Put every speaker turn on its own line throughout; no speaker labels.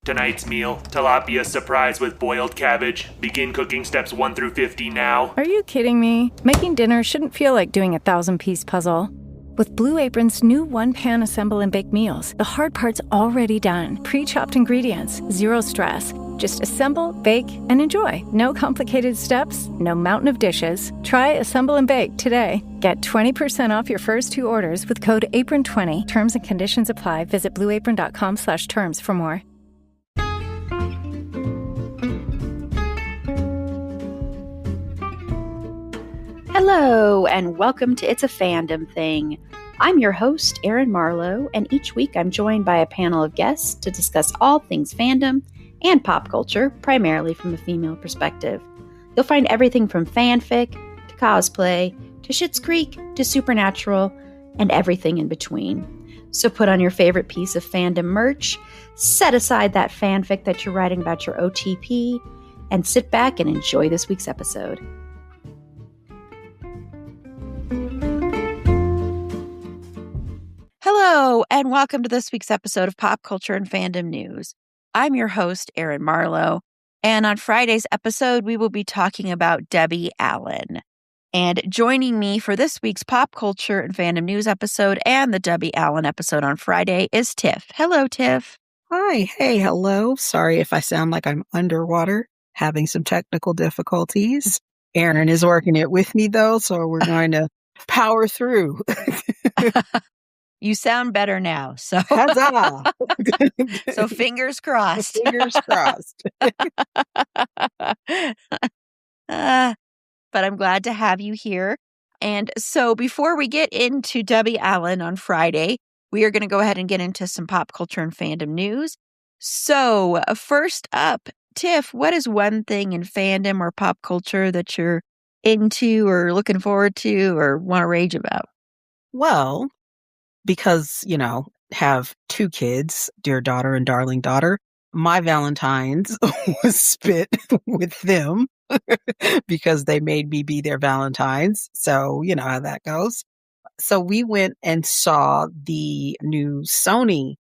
Tonight's meal, tilapia surprise with boiled cabbage. Begin cooking steps 1 through 50 now.
Are you kidding me? Making dinner shouldn't feel like doing a 1,000-piece puzzle. With Blue Apron's new one-pan assemble and bake meals, the hard part's already done. Pre-chopped ingredients, zero stress. Just assemble, bake, and enjoy. No complicated steps, no mountain of dishes. Try Assemble and Bake today. Get 20% off your first 2 orders with code APRON20. Terms and conditions apply. Visit blueapron.com/terms for more.
Hello, and welcome to It's a Fandom Thing. I'm your host, Erin Marlowe, and each week I'm joined by a panel of guests to discuss all things fandom and pop culture, primarily from a female perspective. You'll find everything from fanfic, to cosplay, to Schitt's Creek, to Supernatural, and everything in between. So put on your favorite piece of fandom merch, set aside that fanfic that you're writing about your OTP, and sit back and enjoy this week's episode. Hello, and welcome to this week's episode of Pop Culture and Fandom News. I'm your host, Erin Marlowe, and on Friday's episode, we will be talking about Debbie Allen. And joining me for this week's Pop Culture and Fandom News episode and the Debbie Allen episode on Friday is Tiff. Hello, Tiff.
Hi, hey, hello. Sorry if I sound like I'm underwater, having some technical difficulties. Erin is working it with me, though, so we're going to power through.
You sound better now, so
Huzzah!
So fingers crossed.
Fingers crossed.
But I'm glad to have you here. And so before we get into Debbie Allen on Friday, we are going to go ahead and get into some pop culture and fandom news. So first up, Tiff, what is one thing in fandom or pop culture that you're into or looking forward to or want to rage about?
Well, because, have 2 kids, dear daughter and darling daughter, my Valentine's was spent with them because they made me be their Valentine's. So, you know how that goes. So we went and saw the new Sony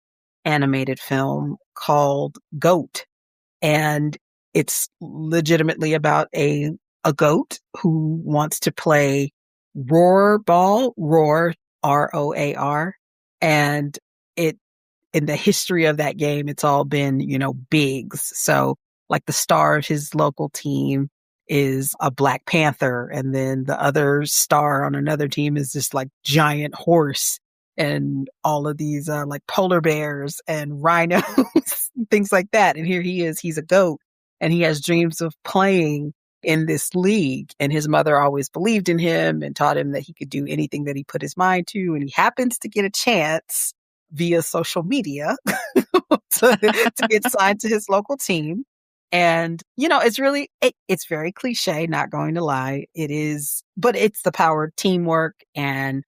animated film called GOAT. And it's legitimately about a goat who wants to play Roar, ROAR. And in the history of that game, it's all been, bigs. So like the star of his local team is a Black Panther. And then the other star on another team is this like giant horse and all of these like polar bears and rhinos, things like that. And here he is, he's a goat and he has dreams of playing in this league. And his mother always believed in him and taught him that he could do anything that he put his mind to. And he happens to get a chance via social media to get signed to his local team. And, it's really, it's very cliche, not going to lie. It is, but it's the power of teamwork and,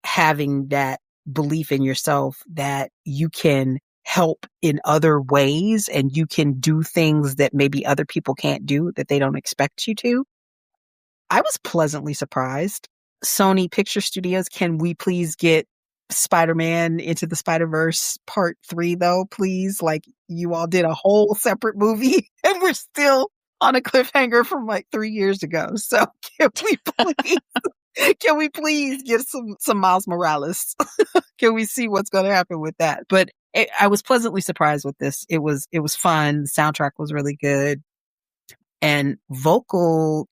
having that belief in yourself that you can help in other ways and you can do things that maybe other people can't do, that they don't expect you to. I was pleasantly surprised. Sony Picture Studios, can we please get Spider-Man Into the Spider-Verse Part 3 though, please? Like, you all did a whole separate movie and we're still on a cliffhanger from like 3 years ago. So can we please get some Miles Morales? Can we see what's going to happen with that? But I was pleasantly surprised with this. It was fun. The soundtrack was really good. And vocal,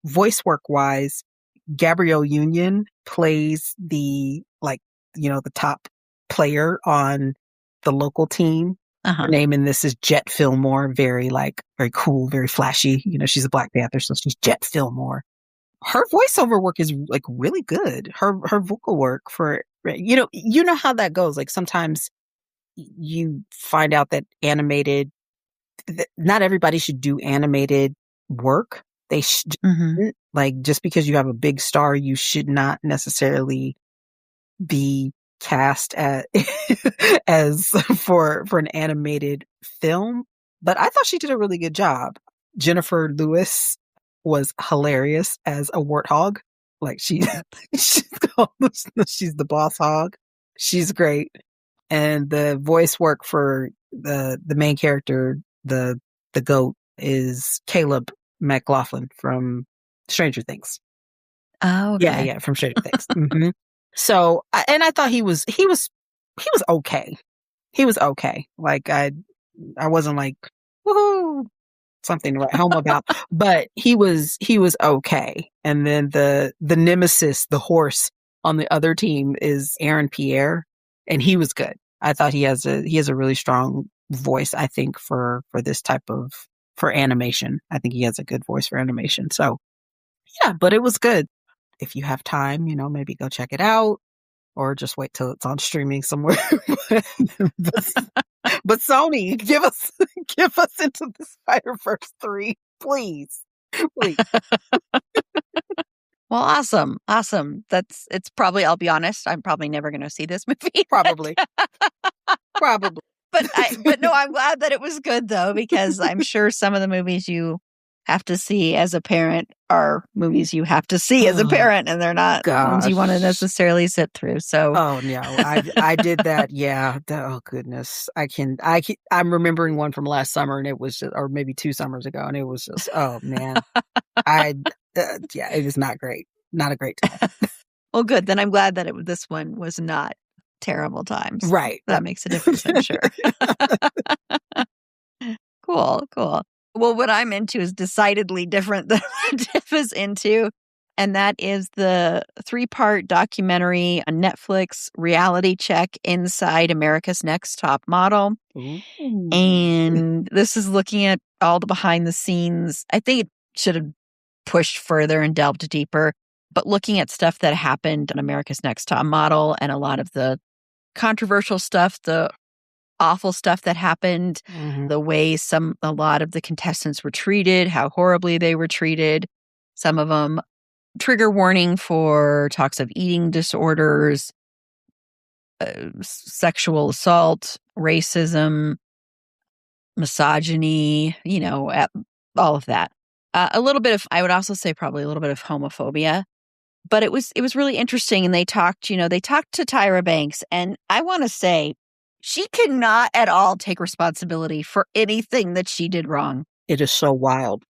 voice work wise, Gabrielle Union plays the top player on the local team. Her name in this is Jet Fillmore. Very cool, very flashy. She's a Black Panther, so she's Jet Fillmore. Her voiceover work is like really good. Her vocal work for, how that goes. Like sometimes you find out that not everybody should do animated work. They should, like, just because you have a big star, you should not necessarily be cast as for an animated film. But I thought she did a really good job. Jennifer Lewis was hilarious as a warthog. Like she's the boss hog. She's great. And the voice work for the main character, the goat, is Caleb McLaughlin from Stranger Things.
Oh, okay.
Yeah, from Stranger Things. Mm-hmm. So, and I thought he was okay. He was okay. Like I wasn't like, woohoo, something to write home about, but he was okay. And then the nemesis, the horse on the other team, is Aaron Pierre, and he was good. I thought he has a really strong voice, I think, for this type of, for animation. I think he has a good voice for animation. So yeah, but it was good. If you have time, maybe go check it out, or just wait till it's on streaming somewhere. But Sony, give us Into the Spider-Verse 3, please. Please.
Well, awesome. It's probably, I'll be honest, I'm probably never going to see this movie.
Probably.
But no, I'm glad that it was good though, because I'm sure some of the movies you have to see as a parent are movies you have to see as a parent, and they're not ones you want to necessarily sit through. So,
oh no, I did that. Yeah. Oh goodness, I'm remembering one from last summer, and it was just, or maybe 2 summers ago, and it was just, oh man, yeah, it was not great. Not a great time.
Well, good. Then I'm glad that this one was not terrible times.
Right.
That makes a difference, I'm sure. Cool. Well, what I'm into is decidedly different than what Tiff is into. And that is the 3-part documentary on Netflix, Reality Check, Inside America's Next Top Model.
Ooh.
And this is looking at all the behind the scenes. I think it should have pushed further and delved deeper, but looking at stuff that happened on America's Next Top Model and a lot of the controversial stuff, the awful stuff that happened, the way a lot of the contestants were treated, how horribly they were treated. Some of them trigger warning for talks of eating disorders, sexual assault, racism, misogyny, all of that. A little bit of, I would also say probably a little bit of homophobia. But it was really interesting, and they talked to Tyra Banks, and I want to say she cannot at all take responsibility for anything that she did wrong.
It is so wild.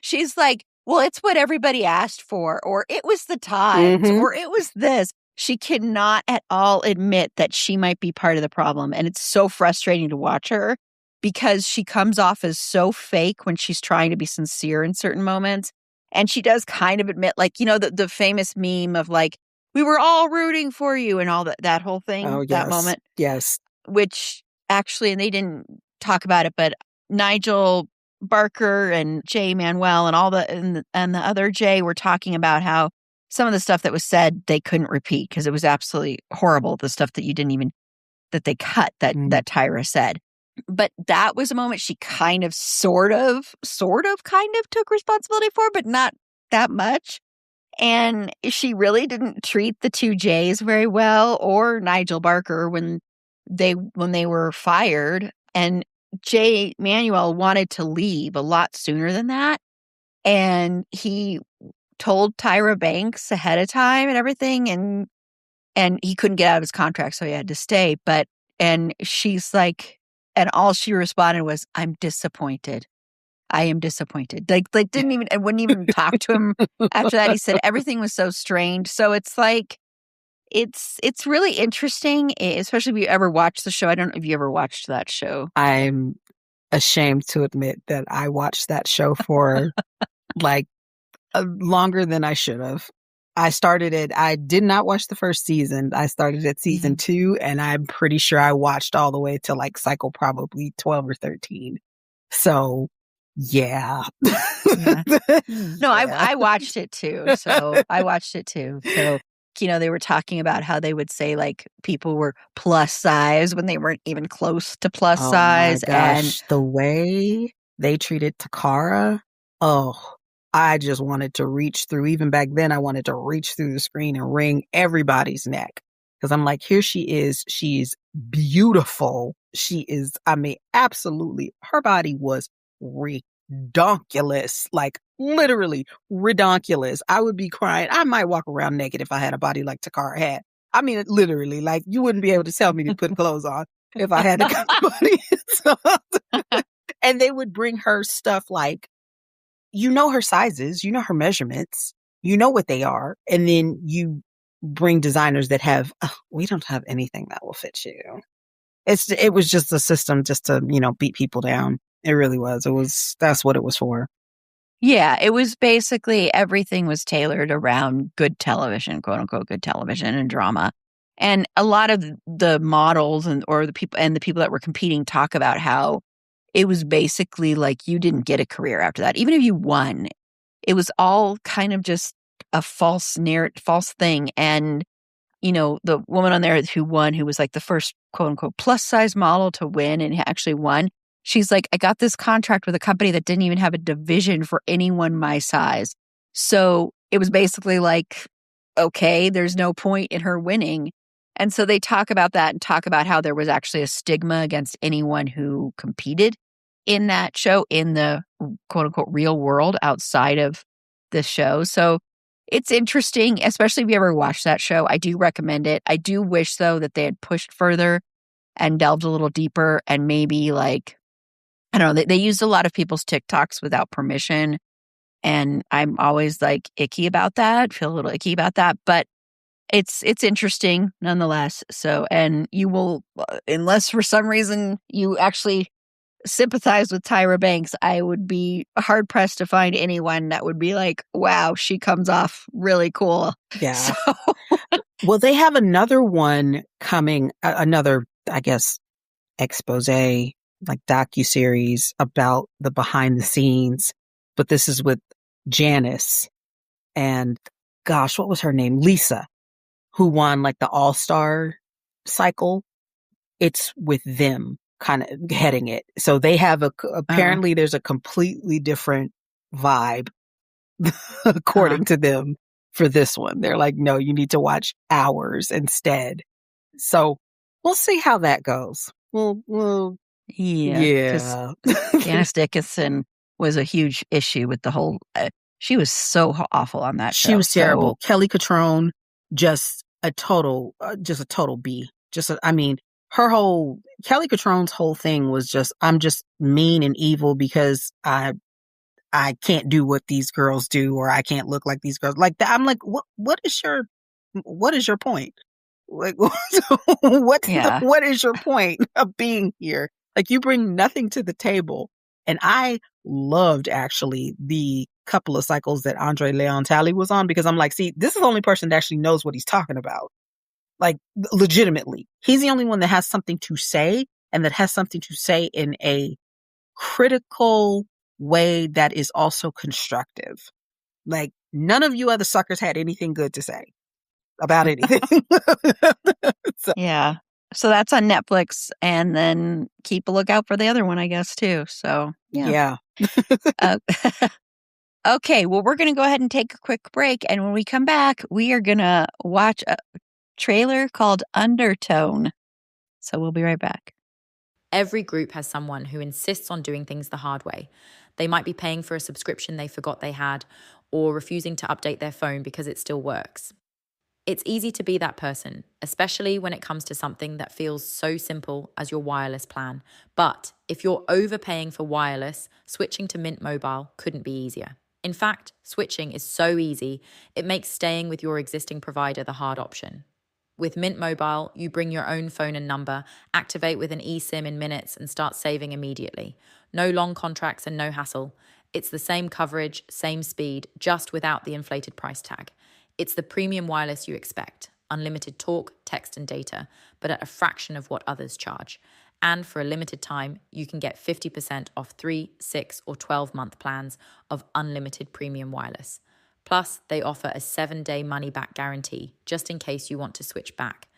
She's like, well, it's what everybody asked for, or it was the times, or it was this. She cannot at all admit that she might be part of the problem. And it's so frustrating to watch her, because she comes off as so fake when she's trying to be sincere in certain moments. And she does kind of admit, like, the famous meme of like, we were all rooting for you and all that whole thing,
oh, yes.
That moment.
Yes.
Which actually, and they didn't talk about it, but Nigel Barker and Jay Manuel and and the other Jay were talking about how some of the stuff that was said they couldn't repeat because it was absolutely horrible. The stuff that that they cut that Tyra said. But that was a moment she kind of sort of took responsibility for, but not that much. And she really didn't treat the 2 Jays very well, or Nigel Barker when they were fired. And Jay Manuel wanted to leave a lot sooner than that. And he told Tyra Banks ahead of time and everything, and he couldn't get out of his contract, so he had to stay. And she's like, and all she responded was, I'm disappointed. I am disappointed. Like wouldn't even talk to him after that. He said everything was so strange. So it's like, it's really interesting, especially if you ever watched the show. I don't know if you ever watched that show.
I'm ashamed to admit that I watched that show for like longer than I should have. I started it. I did not watch the first season. I started at season 2, and I'm pretty sure I watched all the way to like cycle probably 12 or 13. So, yeah.
No, I watched it too. So they were talking about how they would say like people were plus size when they weren't even close to plus size.
My gosh, and the way they treated Takara, I just wanted to reach through. Even back then, I wanted to reach through the screen and wring everybody's neck. Because I'm like, here she is. She's beautiful. She is, absolutely. Her body was redonkulous. Like, literally redonkulous. I would be crying. I might walk around naked if I had a body like Takara had. Literally, like, you wouldn't be able to tell me to put clothes on. if I had to cut money. So, and they would bring her stuff like, you know her sizes, you know her measurements, you know what they are, and then you bring designers that have, "Oh, we don't have anything that will fit you." It was just a system just to, beat people down. It really was. That's what it was for.
Yeah, it was basically everything was tailored around good television, quote unquote, good television and drama. And a lot of the models or the people that were competing talk about how it was basically like you didn't get a career after that. Even if you won, it was all kind of just a false thing. And, the woman on there who won, who was like the first quote unquote plus size model to win and actually won, she's like, I got this contract with a company that didn't even have a division for anyone my size. So it was basically like, okay, there's no point in her winning. And so they talk about that and talk about how there was actually a stigma against anyone who competed in that show in the quote unquote real world outside of the show. So it's interesting, especially if you ever watched that show. I do recommend it. I do wish, though, that they had pushed further and delved a little deeper and maybe like, I don't know, they used a lot of people's TikToks without permission. And I'm always like icky about that, feel a little icky about that. But it's interesting nonetheless. So, and you will, unless for some reason you actually sympathize with Tyra Banks, I would be hard pressed to find anyone that would be like, wow, she comes off really cool.
Yeah.
So.
Well, they have another one coming, another, I guess, expose, like docuseries about the behind the scenes. But this is with Janice and, gosh, what was her name? Lisa, who won like the All-Star cycle. It's with them kind of heading it. So they have apparently there's a completely different vibe according to them for this one. They're like, no, you need to watch ours instead. So we'll see how that goes. Yeah.
Janice Dickinson was a huge issue with the whole, she was so awful on that show.
She was terrible. Kelly Catrone, just a total B. Kelly Catrone's whole thing was just, I'm just mean and evil because I can't do what these girls do, or I can't look like these girls. Like that. I'm like, what is your point? Like, what is your point of being here? Like, you bring nothing to the table. And I loved actually the couple of cycles that Andre Leon Talley was on, because I'm like, see, this is the only person that actually knows what he's talking about. Like, legitimately, he's the only one that has something to say, and that has something to say in a critical way that is also constructive. Like, none of you other suckers had anything good to say about anything.
Yeah. So that's on Netflix, and then keep a lookout for the other one, I guess, too. So, yeah. Okay. Well, we're going to go ahead and take a quick break. And when we come back, we are going to watch a trailer called Undertone. So we'll be right back.
Every group has someone who insists on doing things the hard way. They might be paying for a subscription they forgot they had, or refusing to update their phone because it still works. It's easy to be that person, especially when it comes to something that feels so simple as your wireless plan. But if you're overpaying for wireless, switching to Mint Mobile couldn't be easier. In fact, switching is so easy, it makes staying with your existing provider the hard option. With Mint Mobile, you bring your own phone and number, activate with an eSIM in minutes, and start saving immediately. No long contracts and no hassle. It's the same coverage, same speed, just without the inflated price tag. It's the premium wireless you expect. Unlimited talk, text, and data, but at a fraction of what others charge. And for a limited time, you can get 50% off 3, 6, or 12-month plans of unlimited premium wireless. Plus, they offer a 7-day money-back guarantee, just in case you want to switch back.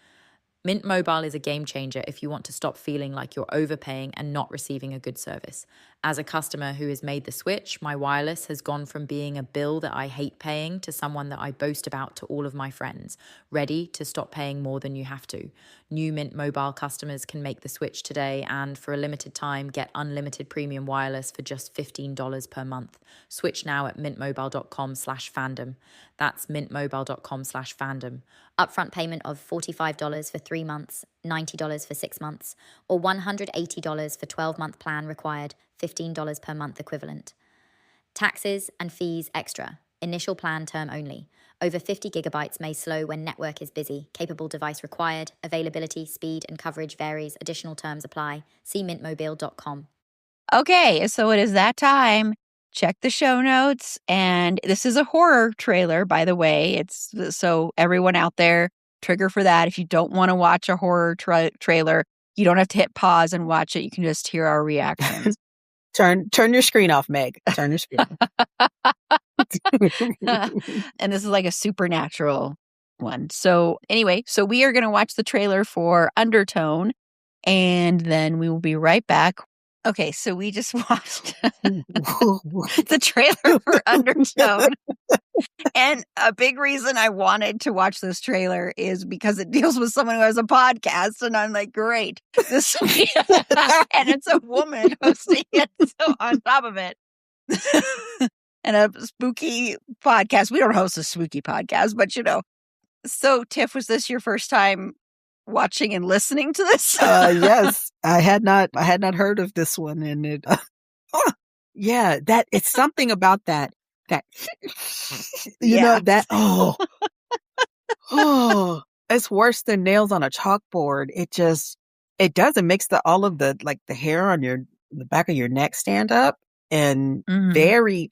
Mint Mobile is a game changer if you want to stop feeling like you're overpaying and not receiving a good service. As a customer who has made the switch, my wireless has gone from being a bill that I hate paying to someone that I boast about to all of my friends, ready to stop paying more than you have to. New Mint Mobile customers can make the switch today and for a limited time get unlimited premium wireless for just $15 per month. Switch now at mintmobile.com/fandom. That's mintmobile.com/fandom.
Upfront payment of $45 for 3 months, $90 for 6 months, or $180 for 12-month plan required, $15 per month equivalent. Taxes and fees extra. Initial plan term only. Over 50 gigabytes may slow when network is busy. Capable device required. Availability, speed, and coverage varies. Additional terms apply. See mintmobile.com.
Okay, so it is that time. Check the show notes. And this is a horror trailer, by the way. It's so everyone out there, trigger for that. If you don't want to watch a horror trailer, you don't have to hit pause and watch it. You can just hear our reactions.
Turn your screen off, Meg. Turn your screen off.
And this is like a supernatural one. So anyway, so we are going to watch the trailer for Undertone, and then we will be right back. Okay, so we just watched the trailer for Undertone. And a big reason I wanted to watch this trailer is because it deals with someone who has a podcast. And I'm like, great. This and it's a woman hosting it. So on top of it. And a spooky podcast. We don't host a spooky podcast, but So Tiff, was this your first time watching and listening to this?
Yes, I had not heard of this one, and it, yeah, that it's something about that, it's worse than nails on a chalkboard. It doesn't makes all of the hair on the back of your neck stand up, and very,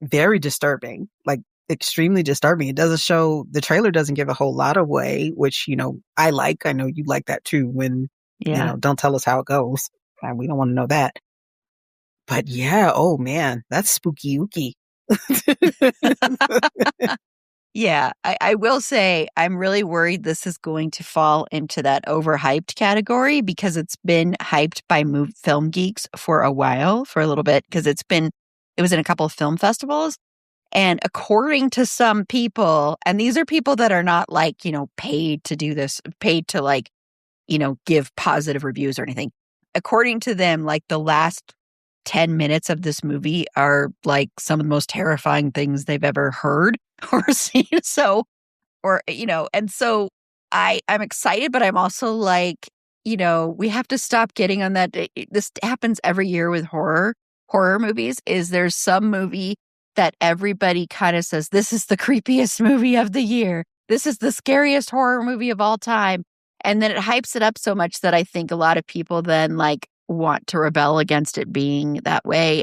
very disturbing, extremely disturbing. It doesn't show, the trailer doesn't give a whole lot away, which, I like. I know you like that too when, don't tell us how it goes. We don't want to know that. But yeah, oh man, that's spooky ooky.
Yeah, I will say I'm really worried this is going to fall into that overhyped category because it's been hyped by film geeks for a little bit, because it was in a couple of film festivals. And according to some people, and these are people that are not paid to do this, paid to give positive reviews or anything. According to them, the last 10 minutes of this movie are some of the most terrifying things they've ever heard or seen. And so I'm excited, but I'm also we have to stop getting on that. This happens every year with horror movies. There's some movie that everybody kind of says, this is the creepiest movie of the year. This is the scariest horror movie of all time. And then it hypes it up so much that I think a lot of people then want to rebel against it being that way,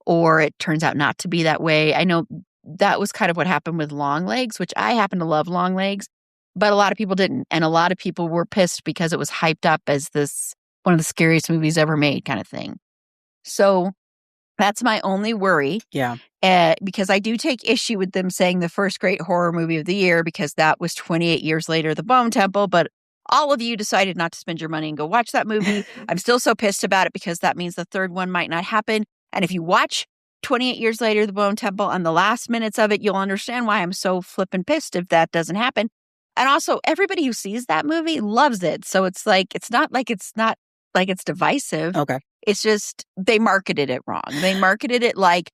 or it turns out not to be that way. I know that was kind of what happened with Longlegs, which I happen to love Longlegs, but a lot of people didn't. And a lot of people were pissed because it was hyped up as this one of the scariest movies ever made kind of thing. So that's my only worry.
Yeah.
Because I do take issue with them saying the first great horror movie of the year, because that was 28 years later, The Bone Temple. But all of you decided not to spend your money and go watch that movie. I'm still so pissed about it because that means the third one might not happen. And if you watch 28 years later, The Bone Temple, and the last minutes of it, you'll understand why I'm so flippin' pissed if that doesn't happen. And also, everybody who sees that movie loves it. So it's not like it's divisive.
Okay.
It's just they marketed it wrong. They marketed it like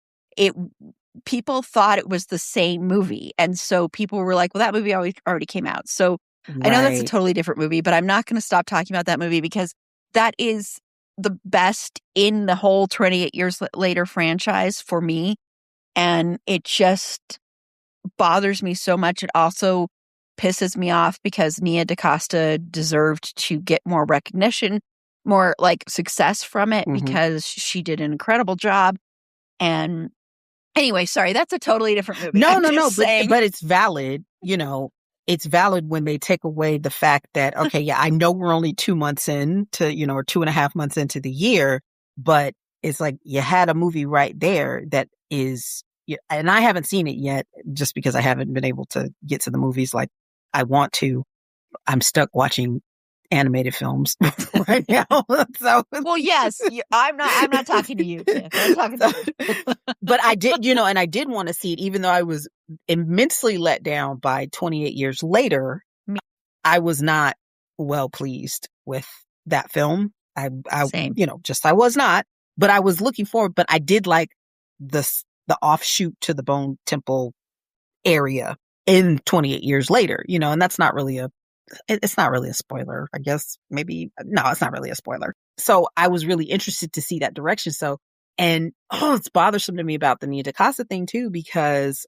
people thought it was the same movie. And so people were like, well, that movie already came out. So I know that's a totally different movie, but I'm not going to stop talking about that movie because that is the best in the whole 28 years later franchise for me. And it just bothers me so much. It also pisses me off because Nia DaCosta deserved to get more recognition, more success from it, because she did an incredible job. And anyway, sorry, that's a totally different movie.
No, but it's valid. It's valid when they take away the fact that, okay, yeah, I know we're only 2 months into, or 2.5 months into the year, but it's you had a movie right there that is, and I haven't seen it yet just because I haven't been able to get to the movies like I want to. I'm stuck watching animated films right now. So,
well, yes, I'm not talking to you, Tiff. I'm talking to you.
But I did, and I did want to see it, even though I was immensely let down by 28 years later. I was not well pleased with that film. I
Same.
I was not, but I was looking forward, but I did like the offshoot to the Bone Temple area in 28 years later, and that's not really it's not really a spoiler, I guess. Maybe, no, it's not really a spoiler. So I was really interested to see that direction. So, and it's bothersome to me about the Nia DaCosta thing too, because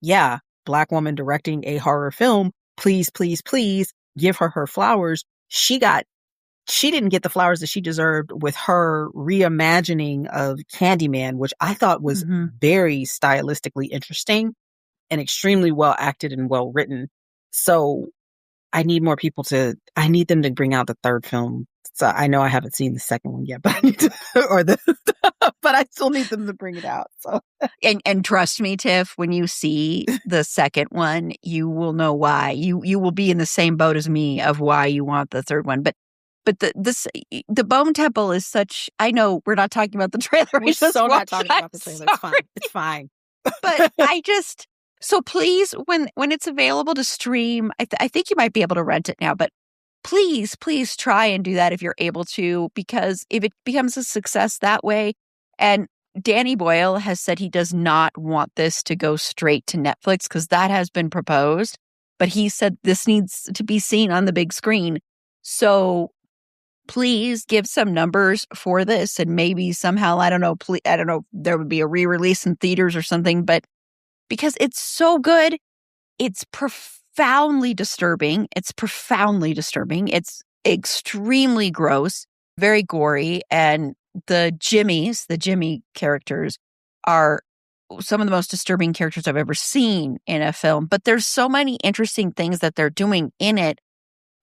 yeah, Black woman directing a horror film, please, please, please give her flowers. She didn't get the flowers that she deserved with her reimagining of Candyman, which I thought was very stylistically interesting and extremely well acted and well written. So I need them to bring out the third film. So I know I haven't seen the second one yet, but but I still need them to bring it out. So
and trust me, Tiff, when you see the second one, you will know why. You will be in the same boat as me of why you want the third one. But the Bone Temple is such. I know we're not talking about the trailer.
We're so not talking about the trailer. It's fine. It's fine.
But so please, when it's available to stream, I think you might be able to rent it now. But please try and do that if you're able to, because if it becomes a success that way, and Danny Boyle has said he does not want this to go straight to Netflix because that has been proposed, but he said this needs to be seen on the big screen. So please give some numbers for this, and maybe somehow, I don't know, there would be a re-release in theaters or something, but because it's so good, it's profoundly disturbing. It's extremely gross, very gory, and the Jimmy characters are some of the most disturbing characters I've ever seen in a film. But there's so many interesting things that they're doing in it.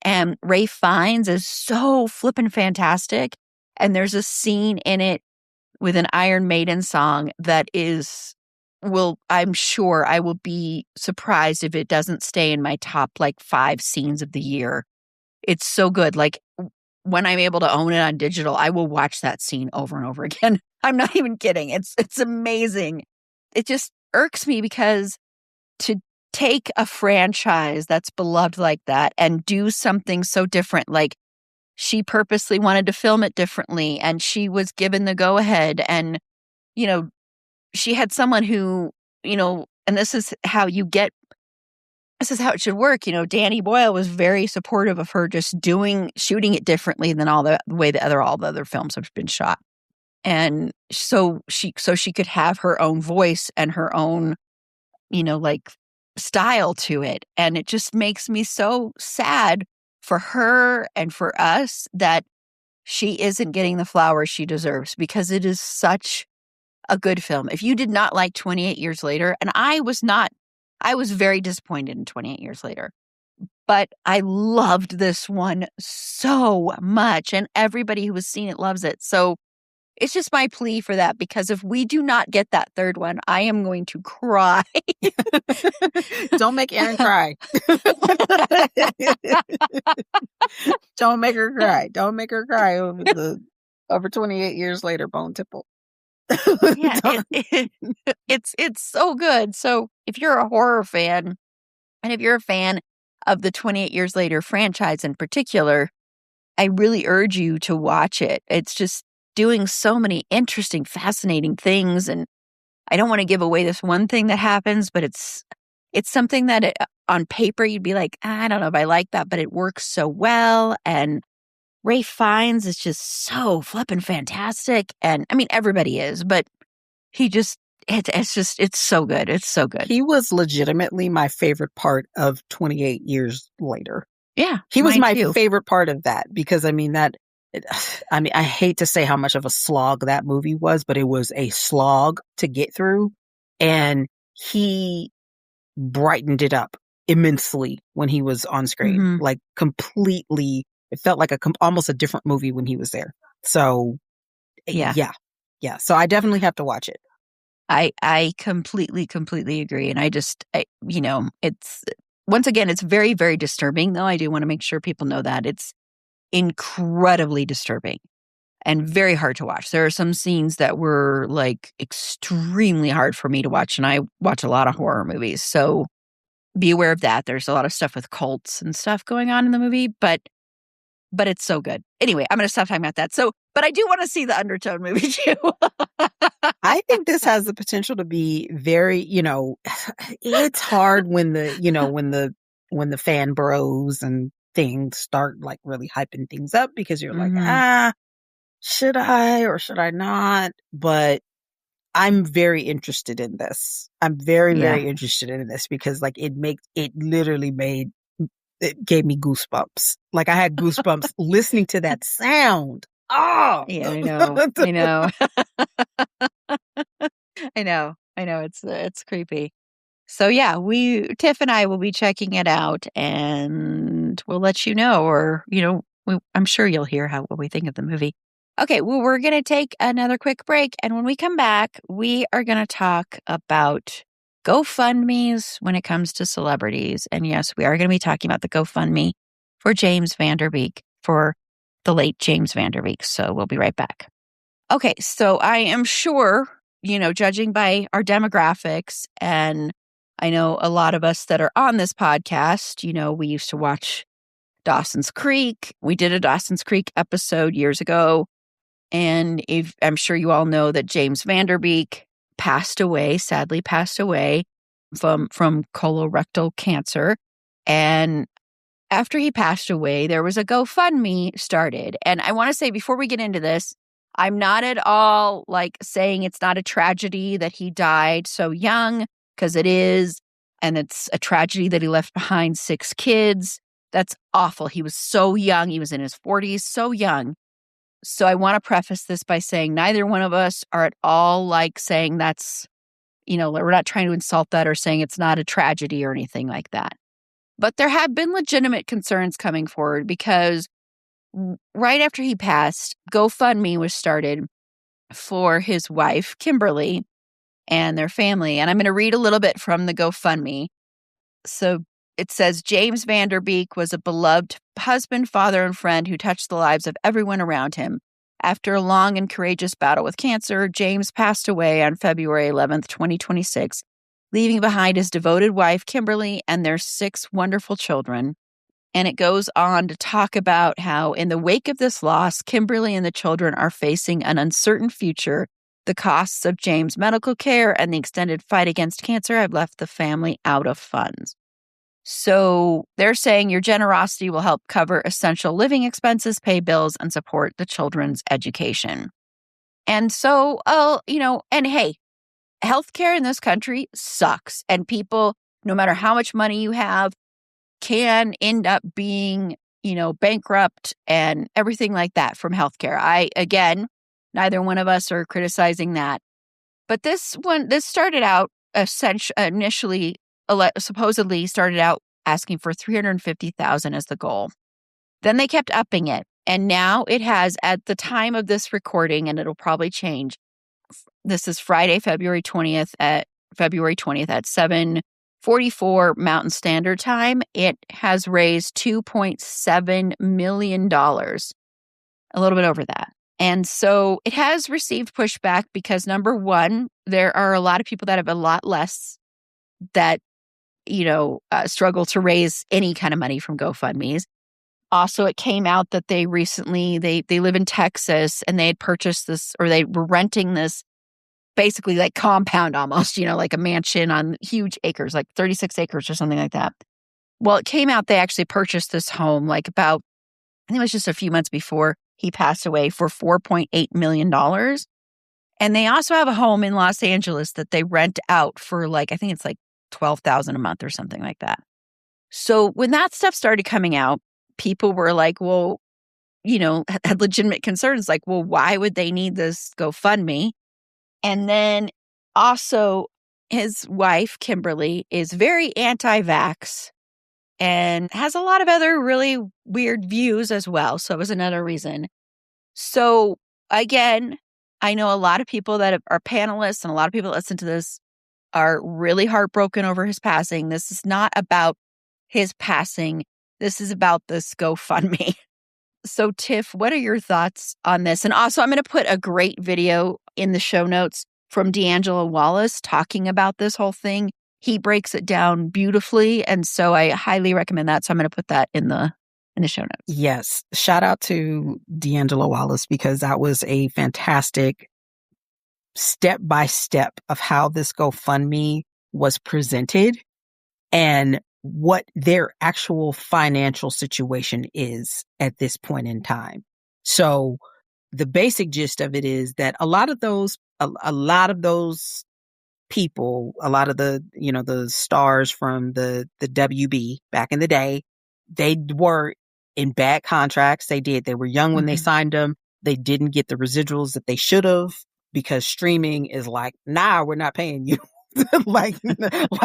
And Ralph Fiennes is so flippin' fantastic. And there's a scene in it with an Iron Maiden song that I'm sure I will be surprised if it doesn't stay in my top 5 scenes of the year. It's so good. When I'm able to own it on digital, I will watch that scene over and over again. I'm not even kidding. It's amazing. It just irks me because to take a franchise that's beloved like that and do something so different, she purposely wanted to film it differently and she was given the go ahead, and she had someone who, and this is how it should work. Danny Boyle was very supportive of her just shooting it differently than all the other films have been shot. And so she could have her own voice and her own, style to it. And it just makes me so sad for her and for us that she isn't getting the flowers she deserves, because it is such a good film. If you did not like 28 Years Later, and I was very disappointed in 28 Years Later, but I loved this one so much, and everybody who has seen it loves it. So it's just my plea for that, because if we do not get that third one, I am going to cry.
Don't make Erin cry. Don't make her cry. Don't make her cry over 28 Years Later, Bone Temple.
Yeah, it's so good. So if you're a horror fan, and if you're a fan of the 28 Years Later franchise in particular, I really urge you to watch it. It's just doing so many interesting, fascinating things. And I don't want to give away this one thing that happens, but it's something that on paper you'd be like, I don't know if I like that, but it works so well. And Ralph Fiennes is just so flippin' fantastic. And I mean, everybody is, but it's so good. It's so good.
He was legitimately my favorite part of 28 Years Later.
Yeah.
He was my favorite part of that, because I hate to say how much of a slog that movie was, but it was a slog to get through. And he brightened it up immensely when he was on screen, completely. It felt like almost a different movie when he was there. So yeah. So I definitely have to watch it.
I completely agree. And it's, once again, it's very, very disturbing, though. I do want to make sure people know that it's incredibly disturbing and very hard to watch. There are some scenes that were extremely hard for me to watch, and I watch a lot of horror movies. So be aware of that. There's a lot of stuff with cults and stuff going on in the movie, but but it's so good. Anyway, I'm going to stop talking about that. So, but I do want to see the Undertone movie too.
I think this has the potential to be very, it's hard when the fan bros and things start like really hyping things up because you're like, should I or should I not? But I'm very interested in this. I'm very, very interested in this because like it gave me goosebumps. Like I had goosebumps listening to that sound. Oh,
yeah, I know. I know. I know. It's creepy. So yeah, Tiff and I will be checking it out, and we'll let you know, or I'm sure you'll hear what we think of the movie. Okay, well, we're going to take another quick break, and when we come back, we are going to talk about GoFundMes when it comes to celebrities. And yes, we are going to be talking about the GoFundMe for James Van Der Beek, for the late James Van Der Beek. So we'll be right back. Okay, so I am sure, judging by our demographics, and I know a lot of us that are on this podcast, we used to watch Dawson's Creek. We did a Dawson's Creek episode years ago. And I'm sure you all know that James Van Der Beek sadly passed away from colorectal cancer. And after he passed away, there was a GoFundMe started. And I want to say before we get into this, I'm not at all like saying it's not a tragedy that he died so young, because it is. And it's a tragedy that he left behind 6 kids. That's awful. He was so young. He was in his 40s, so young. So I want to preface this by saying neither one of us are at all like saying that's, we're not trying to insult that or saying it's not a tragedy or anything like that. But there have been legitimate concerns coming forward because right after he passed, GoFundMe was started for his wife, Kimberly, and their family. And I'm going to read a little bit from the GoFundMe. So it says, James Van Der Beek was a beloved husband, father, and friend who touched the lives of everyone around him. After a long and courageous battle with cancer, James passed away on February 11th, 2026, leaving behind his devoted wife, Kimberly, and their 6 wonderful children. And it goes on to talk about how in the wake of this loss, Kimberly and the children are facing an uncertain future. The costs of James' medical care and the extended fight against cancer have left the family out of funds. So they're saying your generosity will help cover essential living expenses, pay bills, and support the children's education. And so, and hey, healthcare in this country sucks. And people, no matter how much money you have, can end up being, bankrupt and everything like that from healthcare. Neither one of us are criticizing that. But this started out initially supposedly started out asking for $350,000 as the goal. Then they kept upping it. And now it has, at the time of this recording, and it'll probably change. This is Friday, February 20th at 7:44 Mountain Standard Time. It has raised $2.7 million, a little bit over that. And so it has received pushback because, number one, there are a lot of people that have a lot less that struggle to raise any kind of money from GoFundMes. Also, it came out that they recently, they live in Texas, and they had purchased this, or they were renting this basically like compound almost, like a mansion on huge acres, like 36 acres or something like that. Well, it came out they actually purchased this home like I think it was just a few months before he passed away, for $4.8 million. And they also have a home in Los Angeles that they rent out for I think it's like $12,000 a month or something like that. So when that stuff started coming out, people were like, well, had legitimate concerns like, well, why would they need this GoFundMe? And then also his wife, Kimberly, is very anti-vax and has a lot of other really weird views as well. So it was another reason. So again, I know a lot of people that are panelists and a lot of people that listen to this are really heartbroken over his passing. This is not about his passing. This is about this GoFundMe. So, Tiff, what are your thoughts on this? And also, I'm going to put a great video in the show notes from D'Angelo Wallace talking about this whole thing. He breaks it down beautifully. And so I highly recommend that. So I'm going to put that in the in the show notes.
Yes. Shout out to D'Angelo Wallace, because that was a fantastic step by step of how this GoFundMe was presented and what their actual financial situation is at this point in time. So the basic gist of it is that a lot of those people, a lot of the, the stars from the WB back in the day, they were in bad contracts. They were young when they signed them. They didn't get the residuals that they should have, because streaming is like, nah, we're not paying you. like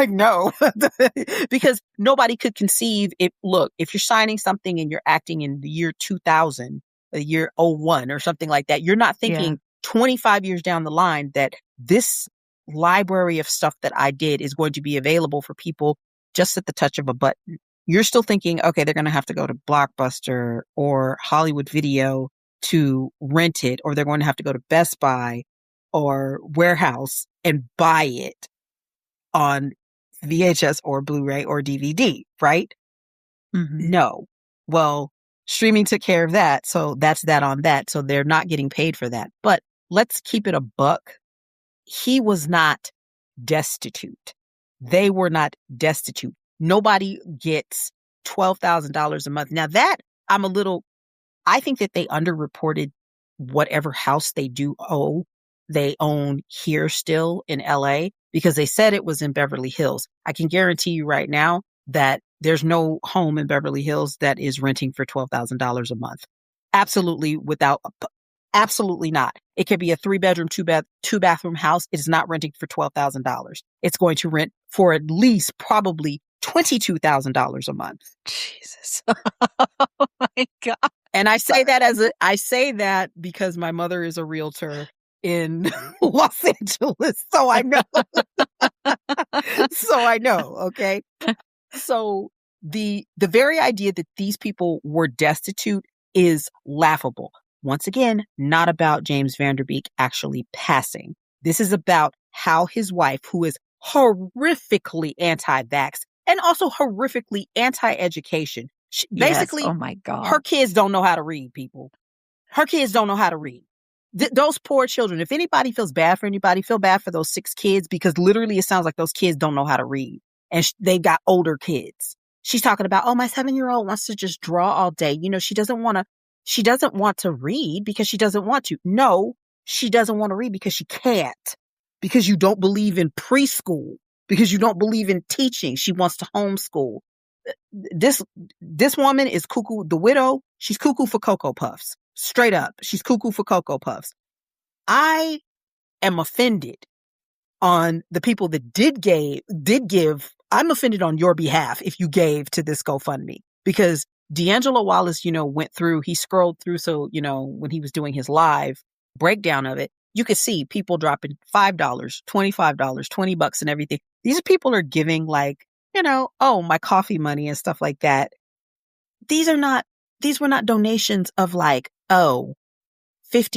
no, because nobody could conceive it. Look, if you're signing something and you're acting in the year 2000, the year 01 or something like that, you're not thinking 25 years down the line that this library of stuff that I did is going to be available for people just at the touch of a button. You're still thinking, okay, they're going to have to go to Blockbuster or Hollywood Video to rent it, or they're going to have to go to Best Buy or Warehouse and buy it on VHS or Blu-ray or DVD, right? No. Well, streaming took care of that. So that's that on that. So they're not getting paid for that. But let's keep it a buck. He was not destitute. They were not destitute. Nobody gets $12,000 a month. Now that I think that they underreported whatever house they own here still in LA, because they said it was in Beverly Hills. I can guarantee you right now that there's no home in Beverly Hills that is renting for $12,000 a month. Absolutely not. It could be a 3-bedroom, 2-bathroom house. It is not renting for $12,000. It's going to rent for at least probably $22,000 a month.
Jesus. Oh my God.
And I say that because my mother is a realtor in Los Angeles. So I know. Okay. So the very idea that these people were destitute is laughable. Once again, not about James Van Der Beek actually passing. This is about how his wife, who is horrifically anti-vax and also horrifically anti-education, basically,
oh my God,
her kids don't know how to read, people. Her kids don't know how to read. Those poor children, if anybody feels bad for anybody, feel bad for those 6 kids, because literally it sounds like those kids don't know how to read. And they got older kids. She's talking about, oh, my 7-year-old wants to just draw all day. She doesn't want to read because she doesn't want to. No, she doesn't want to read because she can't. Because you don't believe in preschool. Because you don't believe in teaching. She wants to homeschool. This woman is cuckoo. The widow, she's cuckoo for Cocoa Puffs. Straight up. She's cuckoo for Cocoa Puffs. I am offended on the people that did give. I'm offended on your behalf if you gave to this GoFundMe, because D'Angelo Wallace, went through, he scrolled through. So, when he was doing his live breakdown of it, you could see people dropping $5, $25, $20 and everything. These people are giving my coffee money and stuff like that. These were not donations of $50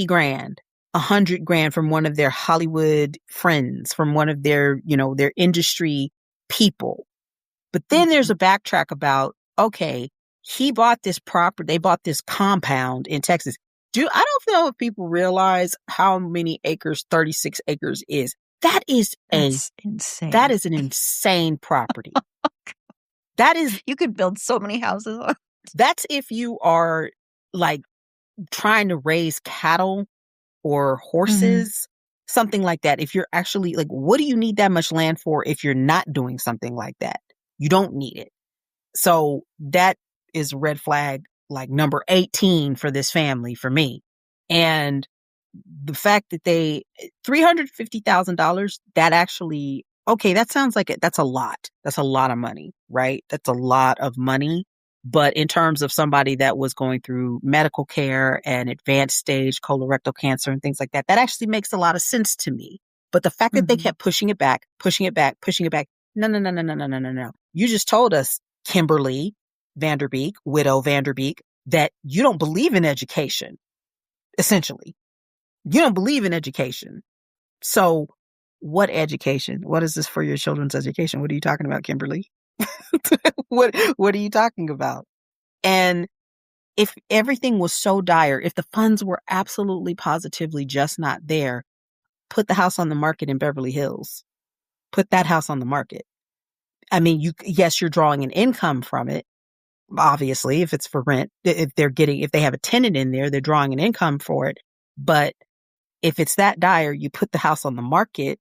grand, $100 grand from one of their Hollywood friends, from one of their, their industry people. But then there's a backtrack about, okay, he bought this property, they bought this compound in Texas. I don't know if people realize how many acres 36 acres is. That's insane. That is an insane property.
You could build so many houses on.
That's if you are trying to raise cattle or horses, something like that. If you're actually what do you need that much land for if you're not doing something like that? You don't need it. So that is red flag number 18 for this family, for me. And the fact that $350,000, that actually, okay, that sounds like that's a lot. That's a lot of money, right? That's a lot of money. But in terms of somebody that was going through medical care and advanced stage colorectal cancer and things like that, that actually makes a lot of sense to me. But the fact that they kept pushing it back, no. You just told us, Kimberly Van Der Beek, widow Van Der Beek, that you don't believe in education, essentially. You don't believe in education. So what education? What is this for your children's education? What are you talking about, Kimberly? What are you talking about? And if everything was so dire, if the funds were absolutely positively just not there, put the house on the market in Beverly Hills. Put that house on the market. I mean, yes, you're drawing an income from it. Obviously, if it's for rent, if they have a tenant in there, they're drawing an income for it. But if it's that dire, you put the house on the market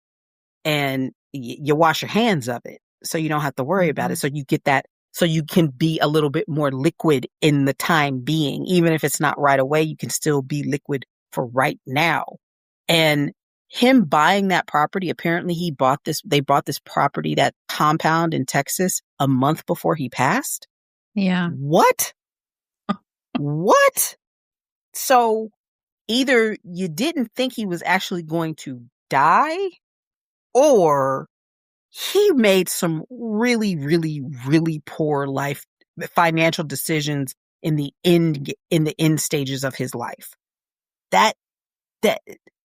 and you wash your hands of it. So you don't have to worry about it. So you get that, so you can be a little bit more liquid in the time being. Even if it's not right away, you can still be liquid for right now. And him buying that property, apparently they bought this property, that compound in Texas, a month before he passed.
Yeah.
What? What? So either you didn't think he was actually going to die, or he made some really, really, really poor financial decisions in the end stages of his life. That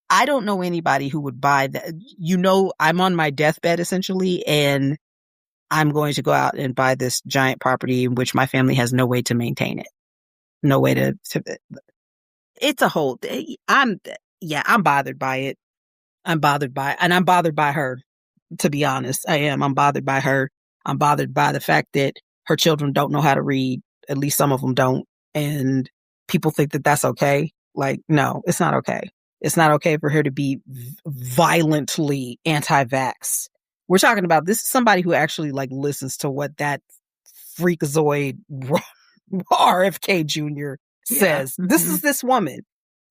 I don't know anybody who would buy that. You know, I'm on my deathbed essentially, and I'm going to go out and buy this giant property in which my family has no way to maintain it. No way to it's a whole, I'm bothered by it. I'm bothered by her, to be honest. I am. I'm bothered by her. I'm bothered by the fact that her children don't know how to read. At least some of them don't. And people think that that's okay. Like, no, it's not okay. It's not okay for her to be violently anti-vax. We're talking about, this is somebody who actually like listens to what that freakazoid RFK Jr. says.
Yeah.
This is this woman.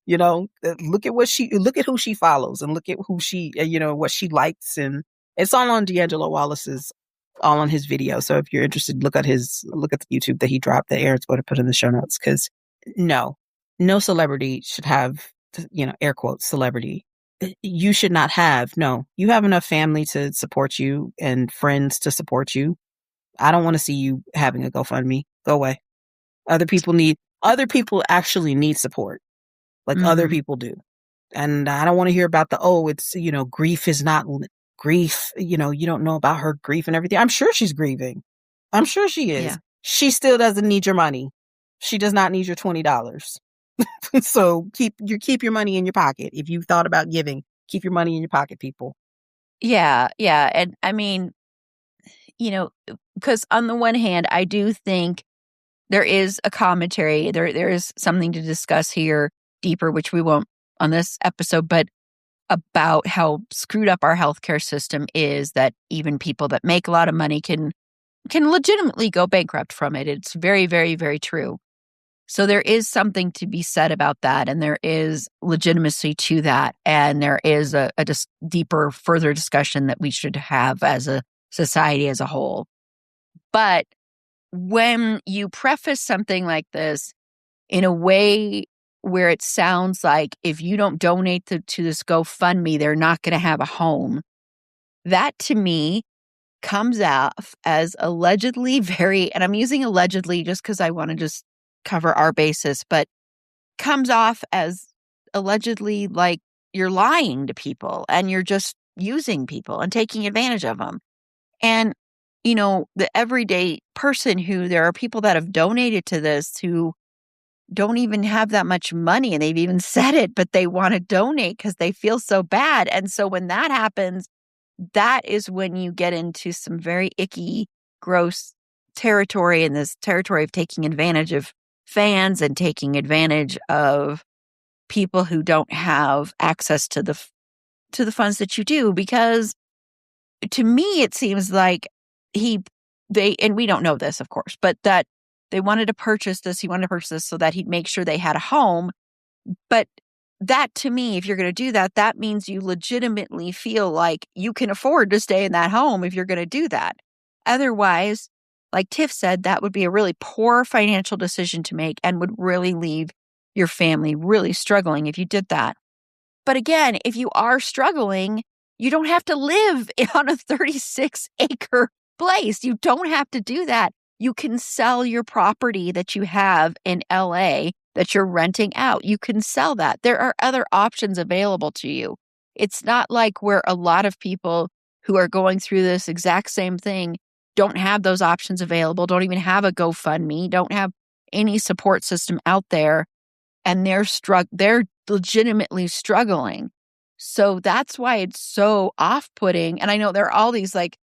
You know, look at who she follows, and look at who she, what she likes. And it's all on D'Angelo Wallace's, all on his video. So if you're interested, look at the YouTube that he dropped that Erin's going to put in the show notes. Cause no celebrity should have, air quotes, celebrity. You should not have, no, you have enough family to support you and friends to support you. I don't want to see you having a GoFundMe. Go away. Other people actually need support. Like other people do. And I don't want to hear about grief is not grief. You don't know about her grief and everything. I'm sure she's grieving. I'm sure she is.
Yeah.
She still doesn't need your money. She does not need your $20. So keep your money in your pocket. If you thought about giving, keep your money in your pocket, people.
Yeah. Yeah. And I mean, because on the one hand, I do think there is a commentary, there is something to discuss here deeper, which we won't on this episode, but about how screwed up our healthcare system is, that even people that make a lot of money can legitimately go bankrupt from it. It's very, very, very true. So there is something to be said about that, and there is legitimacy to that, and there is a just deeper, further discussion that we should have as a society as a whole. But when you preface something like this in a way where it sounds like if you don't donate to this GoFundMe, they're not going to have a home, that to me comes off as allegedly and I'm using allegedly just because I want to just cover our basis, but comes off as allegedly like you're lying to people and you're just using people and taking advantage of them. And, the everyday person there are people that have donated to this who don't even have that much money, and they've even said it, but they want to donate because they feel so bad. And so when that happens, that is when you get into some very icky, gross territory, in this territory of taking advantage of fans and taking advantage of people who don't have access to the funds that you do. Because to me, it seems like and we don't know this, of course, but that he wanted to purchase this so that he'd make sure they had a home. But that, to me, if you're going to do that, that means you legitimately feel like you can afford to stay in that home if you're going to do that. Otherwise, like Tiff said, that would be a really poor financial decision to make and would really leave your family really struggling if you did that. But again, if you are struggling, you don't have to live on a 36-acre place. You don't have to do that. You can sell your property that you have in LA that you're renting out. You can sell that. There are other options available to you. It's not like where a lot of people who are going through this exact same thing don't have those options available, don't even have a GoFundMe, don't have any support system out there, and they're legitimately struggling. So that's why it's so off-putting. And I know there are all these like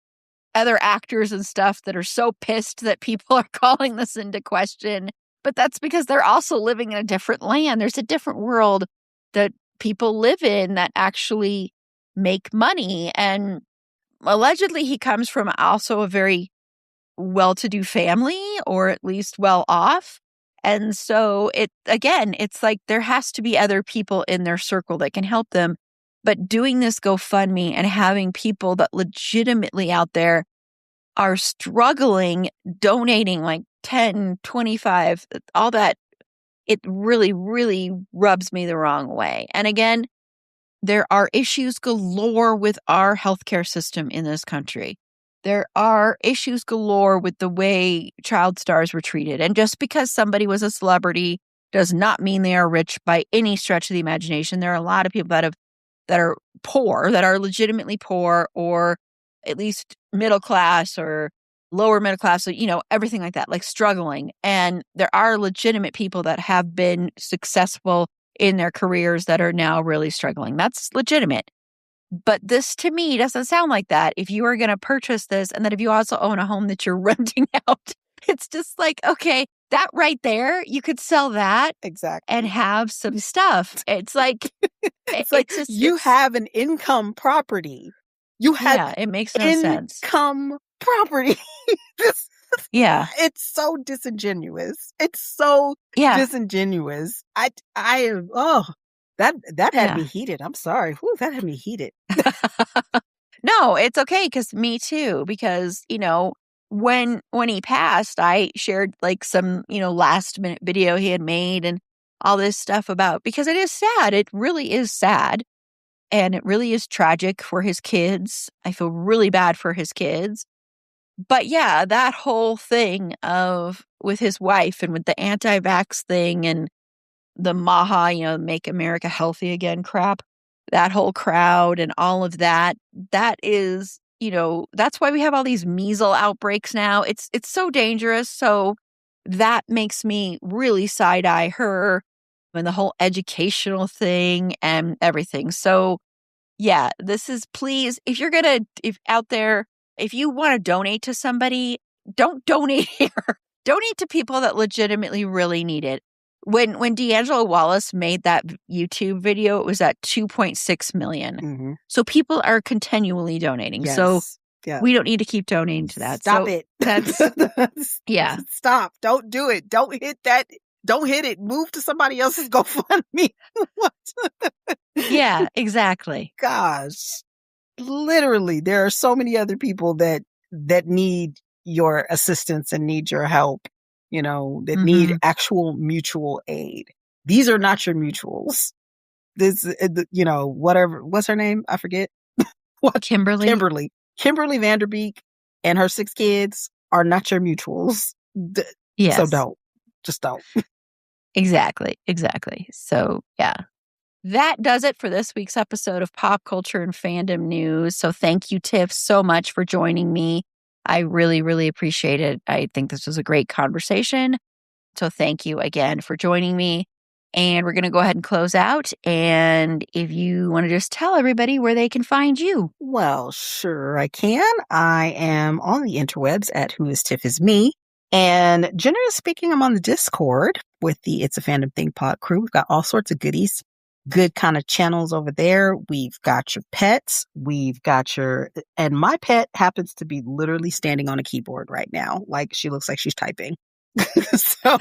other actors and stuff that are so pissed that people are calling this into question, but that's because they're also living in a different land. There's a different world that people live in that actually make money. And allegedly he comes from also a very well-to-do family, or at least well-off. And so it's like there has to be other people in their circle that can help them. But doing this GoFundMe and having people that legitimately out there are struggling, donating like 10, 25, all that, it really, really rubs me the wrong way. And again, there are issues galore with our healthcare system in this country. There are issues galore with the way child stars were treated. And just because somebody was a celebrity does not mean they are rich by any stretch of the imagination. There are a lot of people that are poor, that are legitimately poor, or at least middle class or lower middle class, so, everything like that, like struggling. And there are legitimate people that have been successful in their careers that are now really struggling. That's legitimate. But this to me doesn't sound like that. If you are going to purchase this, and then if you also own a home that you're renting out, it's just like, okay, that right there, you could sell that
Exactly.
and have some stuff. It's like,
you have an income property. You have
it makes no sense.
Income property. It's so disingenuous. It's so disingenuous. That had me heated. I'm sorry. Whew, that had me heated.
No, it's okay. Me too. Because, when he passed, I shared like some, last minute video he had made and all this stuff about, because it is sad. It really is sad. And it really is tragic for his kids. I feel really bad for his kids. But yeah, that whole thing with his wife and with the anti-vax thing and the MAHA, Make America Healthy Again crap, that whole crowd and all of that, that is, that's why we have all these measles outbreaks now. It's so dangerous. So that makes me really side-eye her and the whole educational thing and everything. So yeah, this is, please, if out there, if you want to donate to somebody, don't donate here. Donate to people that legitimately really need it. When D'Angelo Wallace made that YouTube video, it was at 2.6 million.
Mm-hmm.
So people are continually donating.
Yes.
So we don't need to keep donating to that.
Stop it.
That's
Stop. Don't do it. Don't hit that. Don't hit it. Move to somebody else's GoFundMe. What?
Yeah, exactly.
Gosh. Literally, there are so many other people that need your assistance and need your help, that need actual mutual aid. These are not your mutuals. This, whatever, what's her name? I forget. What? Kimberly Van Der Beek and her 6 kids are not your mutuals.
Yes.
So just don't.
Exactly. So yeah. That does it for this week's episode of Pop Culture and Fandom News. So thank you, Tiff, so much for joining me. I really, really appreciate it. I think this was a great conversation. So thank you again for joining me. And we're going to go ahead and close out. And if you want to just tell everybody where they can find you.
Well, sure I can. I am on the interwebs at Who Is Tiff Is Me. And generally speaking, I'm on the Discord with the It's a Fandom Thing pod crew. We've got all sorts of goodies. Good kind of channels over there. We've got your pets. And my pet happens to be literally standing on a keyboard right now. Like she looks like she's typing. So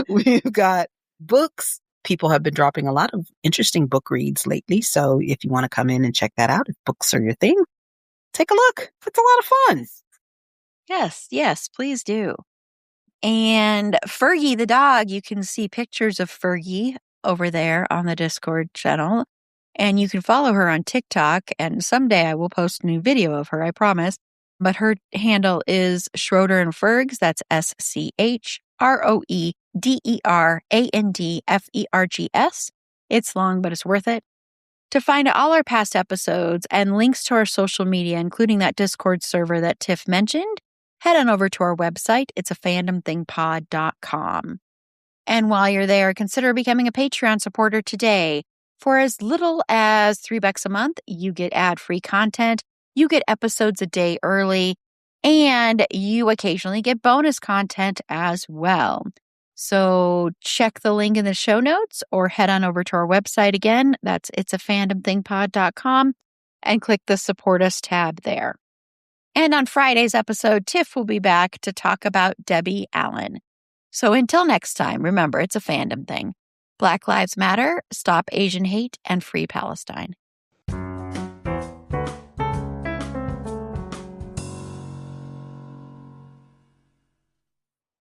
we've got books. People have been dropping a lot of interesting book reads lately. So if you want to come in and check that out, if books are your thing, take a look. It's a lot of fun.
Yes, please do. And Fergie the dog, you can see pictures of Fergie over there on the Discord channel. And you can follow her on TikTok. And someday I will post a new video of her, I promise. But her handle is Schroeder and Fergs. That's SCHROEDERANDFERGS. It's long, but it's worth it. To find all our past episodes and links to our social media, including that Discord server that Tiff mentioned, head on over to our website. It's a fandomthingpod.com. And while you're there, consider becoming a Patreon supporter today. For as little as $3 a month, you get ad-free content, you get episodes a day early, and you occasionally get bonus content as well. So check the link in the show notes or head on over to our website again. That's it'safandomthingpod.com and click the Support Us tab there. And on Friday's episode, Tiff will be back to talk about Debbie Allen. So until next time, remember, it's a fandom thing. Black Lives Matter, stop Asian hate, and free Palestine.